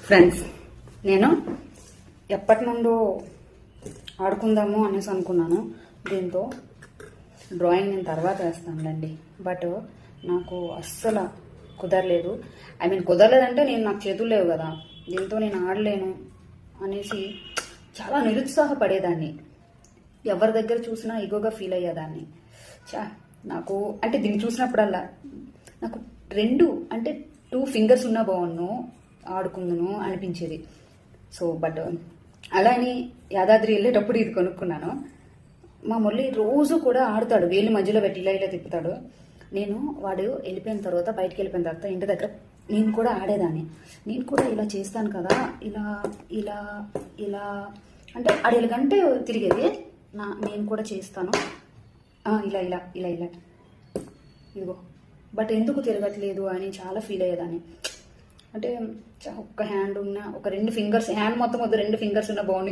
Friends, నేను ఎప్పటి నుండో ఆడుకుందాము అనేసి అనుకున్నాను. దీంతో డ్రాయింగ్ నేను తర్వాత వేస్తానులేండి, బట్ నాకు అస్సలు కుదరలేదు. కుదరలేదంటే నాకు చేతులు లేవు కదా, దీంతో నేను ఆడలేను అనేసి చాలా నిరుత్సాహపడేదాన్ని. ఎవరి దగ్గర చూసినా ఈగోగా ఫీల్ అయ్యేదాన్ని. నాకు దీన్ని చూసినప్పుడల్లా నాకు 2 ఫింగర్స్ ఉన్నా బాగున్ను, ఆడుకుందును అనిపించేది. సో బట్ అలా అని యాదాద్రి వెళ్ళేటప్పుడు ఇది కొనుక్కున్నాను. మా మురళి రోజు కూడా ఆడుతాడు, వేలు మధ్యలో పెట్టి ఇలా తిప్పుతాడు. నేను వాడు వెళ్ళిపోయిన తర్వాత, బయటికి వెళ్ళిపోయిన తర్వాత ఇంటి దగ్గర నేను కూడా ఆడేదాన్ని. నేను కూడా ఇలా చేస్తాను కదా, ఇలా ఇలా ఇలా అంటే ఆడేళ్ళకంటే తిరిగేది. నేను కూడా చేస్తాను ఇలా ఇలా ఇలా ఇలా ఇదిగో, బట్ ఎందుకు తిరగట్లేదు అని చాలా ఫీల్ అయ్యేదాన్ని. ఒక్క హ్యాండ్ ఉన్న, ఒక 2 ఫింగర్స్, హ్యాండ్ మొత్తం వద్దు, 2 ఫింగర్స్ ఉన్న బాగుంది.